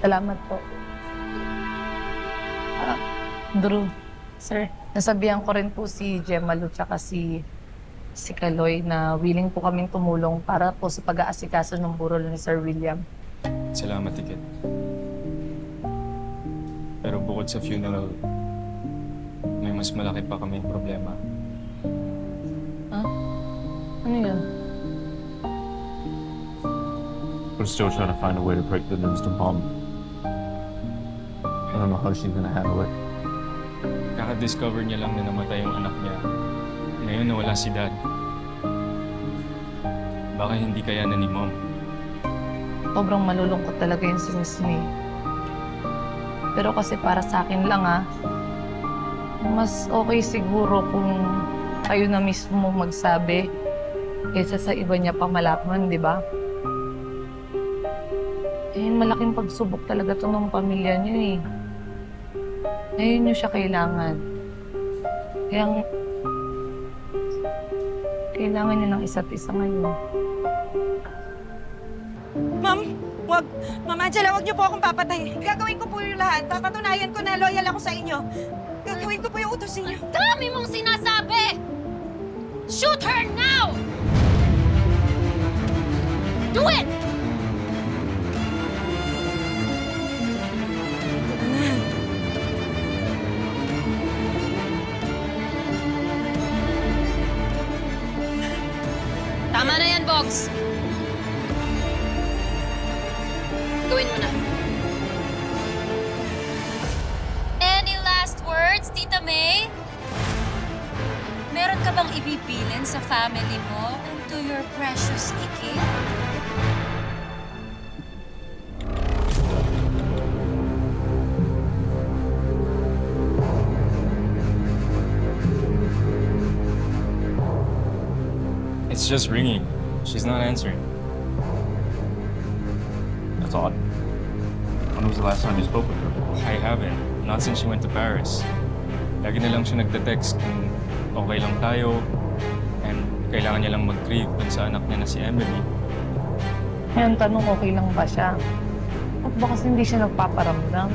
Salamat po. Drew, sir, nasabihan ko rin po si Gemma Lu tsaka si Kaloy na willing po kaming tumulong para po sa pag-aasikaso ng burol ni Sir William. Salamat, Tiket. Pero bukod sa funeral, may mas malaki pa kaming problema. Ano yun? We're still trying to find a way to break the news to Mom. I don't know how she's gonna handle it. Kaka-discover niya lang na namatay yung anak niya. Ngayon nawala si Dad. Baka hindi kaya na ni Mom. Sobrang malulungkot talaga yun si Miss May. Pero kasi para sa akin lang mas okay siguro kung kayo na mismo magsabi kaysa sa iba niya pa malaman, di ba? Malaking pagsubok talaga ito ng pamilya niyo eh. Ngayon niyo siya kailangan. Kaya kailangan niyo ng isa't isa ngayon. Ma'am, wag. Ma'am Angela, wag niyo po akong papatayin. Gagawin ko po yung lahat. Papatunayan ko na loyal ako sa inyo. Gagawin ko po yung utos niyo. Dami mong sinasabi! Shoot her now! Do it! Tama na yan, Box. Gawin mo na. Any last words, Tita May? Meron ka bang ibibilin sa family mo and to your precious Kiki? It's just ringing. She's not answering. That's odd. When was the last time you spoke with her? I haven't. Not since she went to Paris. Lagi na lang siya nagte-text kung okay lang tayo and kailangan niya lang mag-grieve dun sa anak niya na si Emily. Ngayon, tanong okay lang ba siya? At ba kasi hindi siya nagpaparamdam?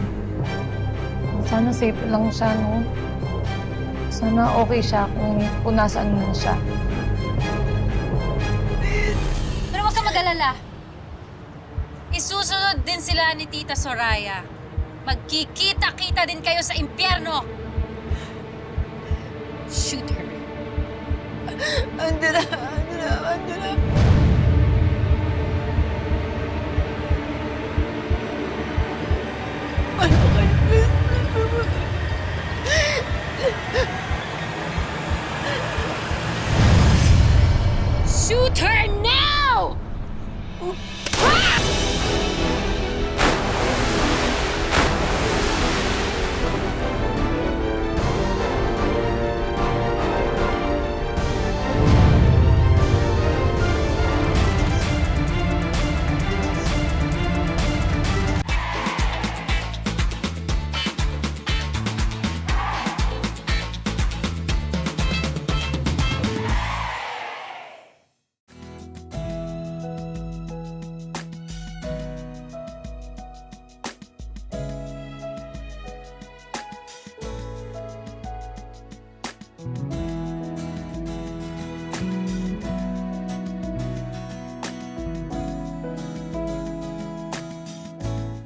Sana safe lang siya, no? Sana okay siya kung nasaan na siya. Pero huwag ka mag-alala. Isusunod din sila ni Tita Soraya. Magkikita-kita din kayo sa impyerno. Shoot her. Angela, Angela, Angela.